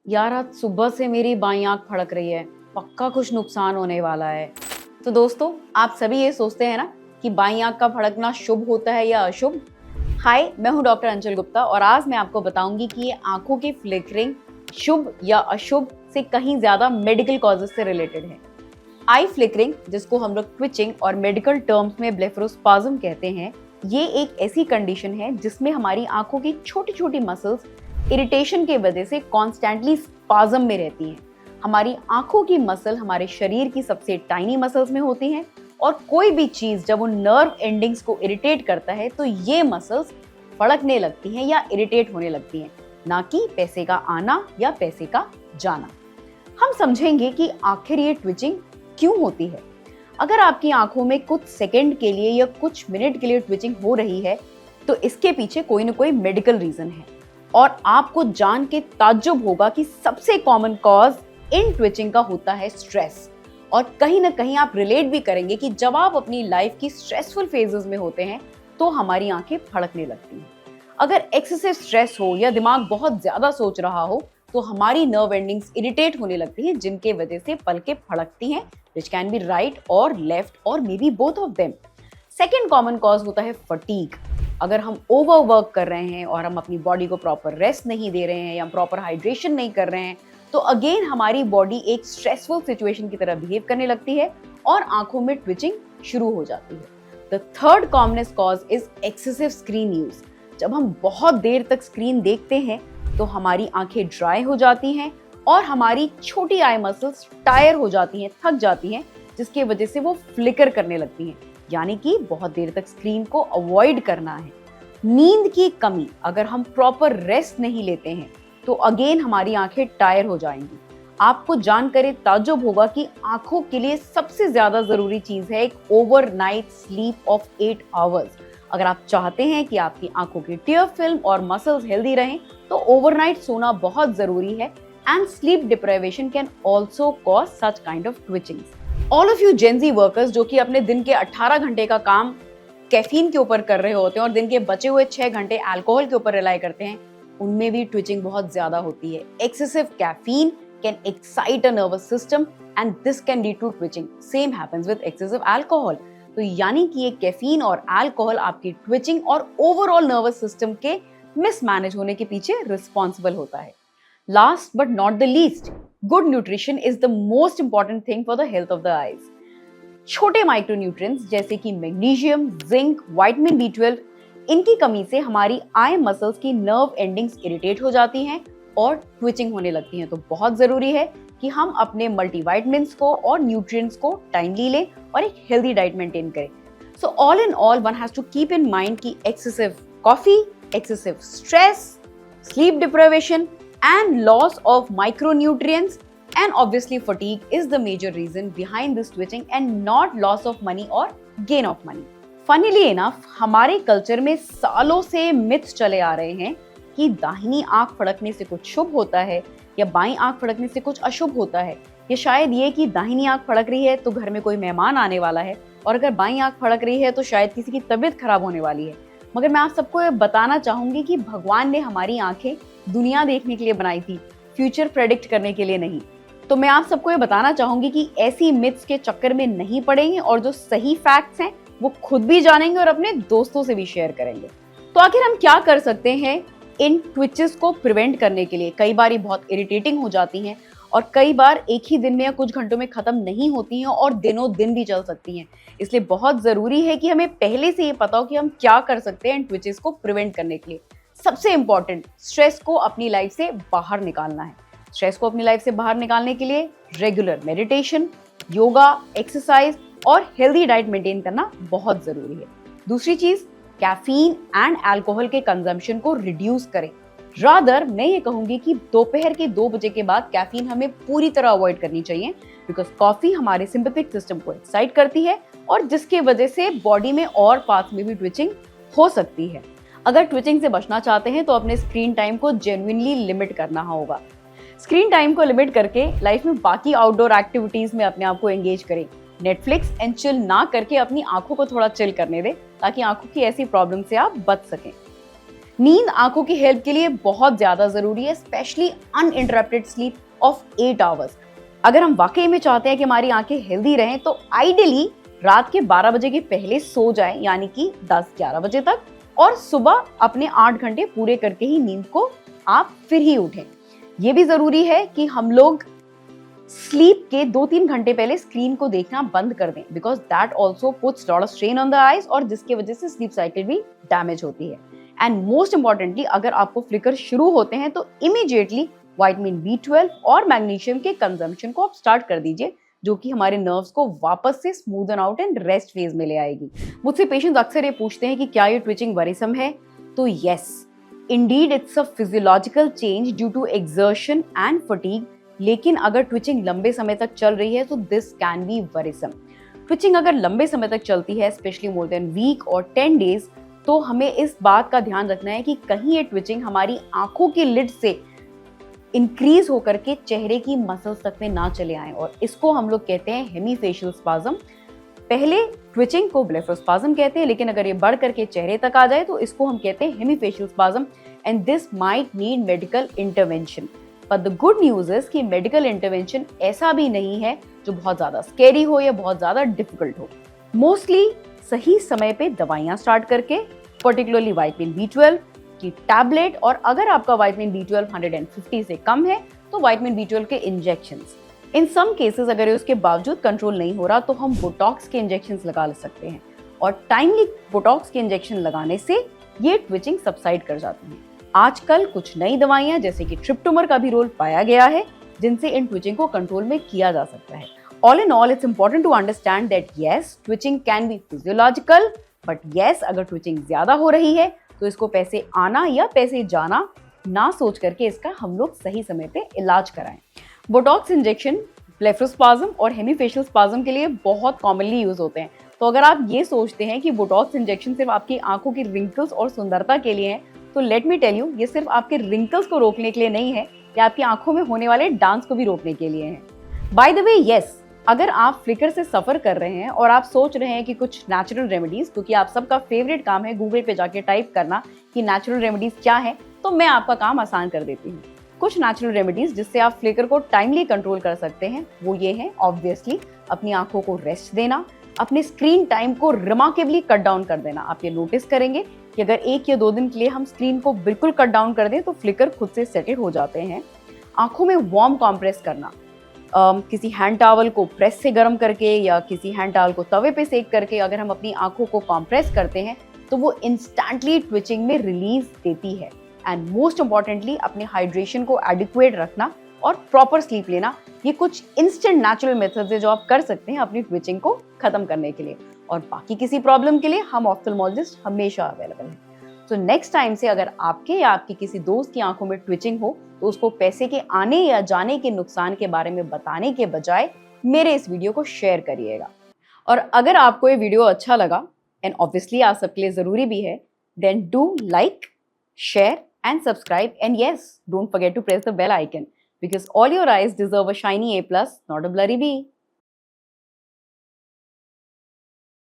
यार आज सुबह से मेरी बाईं आंख फड़क रही है, पक्का कुछ नुकसान होने वाला है। तो दोस्तों, आप सभी ये सोचते हैं ना कि बाईं आंख का फड़कना शुभ होता है या अशुभ। हाय, मैं हूं डॉक्टर अंचल गुप्ता और आज मैं आपको बताऊंगी कि ये आंखों की फ्लिकरिंग शुभ या अशुभ से कहीं ज्यादा मेडिकल कॉजेज से रिलेटेड है। आई फ्लिकरिंग, जिसको हम लोग ट्विचिंग और मेडिकल टर्म्स में ब्लेफरोस्पाज्म कहते हैं, ये एक ऐसी कंडीशन है जिसमें हमारी आंखों की छोटी छोटी मसल्स इरिटेशन की वजह से कॉन्स्टेंटली स्पाज्म में रहती हैं। हमारी आंखों की मसल हमारे शरीर की सबसे टाइनी मसल्स में होती हैं और कोई भी चीज जब उन नर्व एंडिंग्स को इरिटेट करता है तो ये मसल्स फड़कने लगती हैं या इरिटेट होने लगती हैं, ना कि पैसे का आना या पैसे का जाना। हम समझेंगे कि आखिर ये ट्विचिंग क्यों होती है। अगर आपकी आंखों में कुछ सेकंड के लिए या कुछ मिनट के लिए ट्विचिंग हो रही है तो इसके पीछे कोई ना कोई मेडिकल रीजन है और आपको जान के ताज्जुब होगा कि सबसे कॉमन कॉज इन ट्विचिंग का होता है स्ट्रेस। और कहीं ना कहीं आप रिलेट भी करेंगे कि जब आप अपनी लाइफ की स्ट्रेसफुल फेजेस में होते हैं तो हमारी आंखें फड़कने लगती हैं। अगर एक्सेसिव स्ट्रेस हो या दिमाग बहुत ज्यादा सोच रहा हो तो हमारी नर्व एंडिंग्स इरिटेट होने लगती हैं, जिनके वजह से पलकें फड़कती हैं, which can be right और left और maybe both of them। Second common cause होता है फटीग। अगर हम ओवरवर्क कर रहे हैं और हम अपनी बॉडी को प्रॉपर रेस्ट नहीं दे रहे हैं या प्रॉपर हाइड्रेशन नहीं कर रहे हैं तो अगेन हमारी बॉडी एक स्ट्रेसफुल सिचुएशन की तरह बिहेव करने लगती है और आंखों में ट्विचिंग शुरू हो जाती है। The third commonest cause is excessive screen use. जब हम बहुत देर तक स्क्रीन देखते हैं तो हमारी आंखें ड्राई हो जाती हैं और हमारी छोटी आई मसल्स टायर हो जाती हैं, थक जाती हैं, जिसकी वजह से वो फ्लिकर करने लगती हैं, यानी कि बहुत देर तक स्क्रीन को अवॉइड करना है। नींद की कमी, अगर हम प्रॉपर रेस्ट नहीं लेते हैं तो अगेन हमारी आंखें टायर हो जाएंगी। आपको जानकर ताज्जुब होगा कि आंखों के लिए सबसे ज्यादा जरूरी चीज है एक ओवरनाइट स्लीप ऑफ 8 आवर्स। अगर आप चाहते हैं कि आपकी आंखों की टियर फिल्म और मसल्स हेल्दी रहें तो ओवरनाइट सोना बहुत जरूरी है and sleep deprivation can also cause such kind of twitchings। All of you Gen Z workers जो कि अपने दिन के 18 घंटे का काम कैफीन के ऊपर कर रहे होते हैं और दिन के बचे हुए 6 घंटे अल्कोहल के ऊपर रिलाई करते हैं, उनमें भी ट्विचिंग बहुत ज्यादा होती है। Excessive caffeine can excite a nervous system and this can lead to twitching। Same happens with excessive alcohol। तो यानी कि ये कैफीन और अल्कोहल आपकी ट्विचिंग और ओवरऑल नर्वस सिस्टम के मिसमैनेज होने के पीछे रिस्पॉन्सिबल होता है। Last but not the least, good nutrition is the most important thing for the health of the eyes। छोटे माइक्रोन्यूट्रिएंट्स जैसे कि मैग्नीशियम, जिंक, विटामिन B12, इनकी कमी से हमारी आई मसल्स की नर्व एंडिंग्स इरिटेट हो जाती हैं और ट्विचिंग होने लगती हैं। तो बहुत जरूरी है कि हम अपने मल्टीविटामिन्स को और न्यूट्रिएंट्स को टाइमली लें और एक हेल्दी डाइट मेंटेन करें। So all in all one has to keep in mind कि excessive coffee, excessive stress, sleep deprivation and loss of micronutrients and obviously fatigue is the major reason behind this twitching and not loss of money or gain of money। Funnily enough, हमारे culture में सालों से myths चले आ रहे हैं कि दाहिनी आंख फड़कने से कुछ शुभ होता है या बाईं आंख फड़कने से कुछ अशुभ होता है, या शायद ये कि दाहिनी आंख फड़क रही है तो घर में कोई मेहमान आने वाला है और अगर बाईं आंख फड़क रही है तो शायद किसी की तबीयत खराब होने वाली है। मगर मैं आप सबको ये बताना चाहूंगी कि भगवान ने हमारी आंखें दुनिया देखने के लिए बनाई थी, फ्यूचर प्रेडिक्ट करने के लिए नहीं। तो मैं आप सबको ये बताना चाहूंगी कि ऐसी मिथ्स के चक्कर में नहीं पड़ेंगे और जो सही फैक्ट्स हैं वो खुद भी जानेंगे और अपने दोस्तों से भी शेयर करेंगे। तो आखिर हम क्या कर सकते हैं इन ट्विचेस को प्रिवेंट करने के लिए। कई बार ये बहुत इरिटेटिंग हो जाती हैं और कई बार एक ही दिन में या कुछ घंटों में खत्म नहीं होती हैं और दिनों दिन भी चल सकती हैं। इसलिए बहुत जरूरी है कि हमें पहले से ये पता हो कि हम क्या कर सकते हैं इन ट्विचेस को प्रिवेंट करने के लिए। सबसे इंपॉर्टेंट, स्ट्रेस को अपनी लाइफ से बाहर निकालना है। स्ट्रेस को अपनी लाइफ से बाहर निकालने के लिए रेगुलर मेडिटेशन, योगा, एक्सरसाइज और हेल्दी डाइट मेंटेन करना बहुत जरूरी है। दूसरी चीज, कैफीन एंड अल्कोहल के कंजम्पशन को रिड्यूस करें। रादर मैं ये कहूंगी कि दोपहर के 2 बजे के बाद कैफीन हमें पूरी तरह अवॉइड करनी चाहिए, बिकॉज कॉफी हमारे सिंपैथिक सिस्टम को एक्साइट करती है और जिसके वजह से बॉडी में और पार्ट्स में भी ट्विचिंग हो सकती है। अगर ट्विचिंग से बचना चाहते हैं तो अपने स्क्रीन टाइम को जेन्युइनली लिमिट करना होगा। स्क्रीन टाइम को लिमिट करके लाइफ में बाकी आउटडोर एक्टिविटीज में अपने आप को एंगेज करें। नेटफ्लिक्स एंड चिल ना करके अपनी आंखों को थोड़ा चिल करने दें ताकि आंखों की ऐसी प्रॉब्लम से आप बच सकें। नींद आंखों की हेल्प के लिए बहुत ज्यादा जरूरी है, specially uninterrupted sleep of 8 hours. अगर हम वाकई में चाहते हैं कि हमारी आंखें हेल्दी रहें तो आइडियली रात के 12 बजे के पहले सो जाएं, यानी कि 10-11 बजे तक, और सुबह अपने 8 घंटे पूरे करके ही नींद को आप फिर ही उठें। ये भी जरूरी है कि हम लोग स्लीप के 2-3 घंटे पहले स्क्रीन को देखना बंद कर दें, because that also puts lot of strain on the eyes, और जिसकी वजह से स्लीप साइकिल भी डैमेज होती है। एंड मोस्ट इंपॉर्टेंटली, अगर आपको फ्लिकर शुरू होते हैं तो इमीडिएटली विटामिन B12 और मैग्नीशियम के कंजम्पशन को आप स्टार्ट कर दीजिए, जो कि हमारे नर्व्स को वापस से smoothen out and rest phase में ले आएगी। मुझसे पेशेंट्स अक्सर ये पूछते हैं कि क्या ये ट्विचिंग वरीसम है? तो yes, indeed it's a physiological change due to exertion and fatigue, लेकिन अगर ट्विचिंग लंबे समय तक चल रही है तो this can be worrisome. Twitching अगर लंबे समय तक चलती है, स्पेशली मोर देन वीक और 10 डेज, तो हमें इस बात का ध्यान रखना है कि कहीं ये ट्विचिंग हमारी आंखों की लिड से इंक्रीज होकर के चेहरे की मसल्स तक में ना चले आए, और इसको हम लोग कहते हैं हेमीफेशियल स्पाज्म। पहले ट्विचिंग को ब्लेफरोस्पाज्म कहते हैं, लेकिन अगर ये बढ़ करके चेहरे तक आ जाए तो इसको हम कहते हैं hemifacial spasm, and this might need medical intervention. But the good news is कि मेडिकल इंटरवेंशन ऐसा भी नहीं है जो बहुत ज्यादा स्कैरी हो या बहुत ज्यादा डिफिकल्ट हो। मोस्टली सही समय पे दवाइयां स्टार्ट करके, पर्टिकुलरली विटामिन B12 की टैबलेट, और अगर आपका विटामिन B12 150 से कम है तो विटामिन B12 के इंजेक्शंस। इन सम केसेस अगर उसके बावजूद कंट्रोल नहीं हो रहा तो हम बोटॉक्स के इंजेक्शंस लगा सकते हैं, और टाइमली बोटॉक्स के इंजेक्शन लगाने से ये ट्विचिंग सबसाइड कर जाती है। आजकल कुछ नई दवाइयां जैसे कि ट्रिप्टोमर का भी रोल पाया गया है, जिनसे इन ट्विचिंग को कंट्रोल में किया जा सकता है। All in all, it's important to understand that yes, twitching can be physiological, but yes, अगर ट्विचिंग ज्यादा हो रही है तो इसको पैसे आना या पैसे जाना ना सोच करके इसका हम लोग सही समय पे इलाज कराएं। बोटॉक्स इंजेक्शन ब्लेफरोस्पाज्म और हेमीफेशियल स्पाज्म के लिए बहुत कॉमनली यूज होते हैं। तो अगर आप ये सोचते हैं कि बोटॉक्स इंजेक्शन सिर्फ आपकी आंखों की रिंकल्स और सुंदरता के लिए है, तो लेट मी टेल यू, ये सिर्फ आपके रिंकल्स को रोकने के लिए नहीं है, ये आपकी आंखों में होने वाले डांस को भी रोकने के लिए है। बाय द वे, यस, अगर आप फ्लिकर से सफर कर रहे हैं और आप सोच रहे हैं कि कुछ नेचुरल रेमेडीज, क्योंकि आप सबका फेवरेट काम है गूगल पे जाके टाइप करना कि नेचुरल रेमेडीज क्या है, तो मैं आपका काम आसान कर देती हूँ। कुछ नेचुरल रेमेडीज जिससे आप फ्लिकर को टाइमली कंट्रोल कर सकते हैं वो ये हैं, ऑब्वियसली अपनी आंखों को रेस्ट देना, अपने स्क्रीन टाइम को रिमार्केबली कट डाउन कर देना। आप ये नोटिस करेंगे कि अगर 1 या 2 दिन के लिए हम स्क्रीन को बिल्कुल कट डाउन कर दें तो फ्लिकर खुद से सेटल हो जाते हैं। आंखों में वार्म कॉम्प्रेस करना, किसी हैंड टॉवल को प्रेस से गर्म करके या किसी हैंड टॉवल को तवे पे सेक करके अगर हम अपनी आंखों को कॉम्प्रेस करते हैं तो वो इंस्टेंटली ट्विचिंग में रिलीज देती है। एंड मोस्ट इंपॉर्टेंटली, अपने हाइड्रेशन को एडिक्वेट रखना और प्रॉपर स्लीप लेना, ये कुछ इंस्टेंट नेचुरल मेथड्स है जो आप कर सकते हैं अपनी ट्विचिंग को खत्म करने के लिए। और बाकी किसी प्रॉब्लम के लिए हम ऑफ्थल्मोलॉजिस्ट हमेशा अवेलेबल हैं। तो नेक्स्ट टाइम से अगर आपके या आपकी किसी दोस्त की आंखों में ट्विचिंग हो तो उसको पैसे के आने या जाने के नुकसान के बारे में बताने के बजाय मेरे इस वीडियो को शेयर करिएगा। और अगर आपको ये वीडियो अच्छा लगा, एंड ऑब्वियसली आप सबके लिए जरूरी भी है, then do like, share and subscribe, and yes, don't forget to press the bell icon because all your eyes deserve a shiny A+, not a blurry B.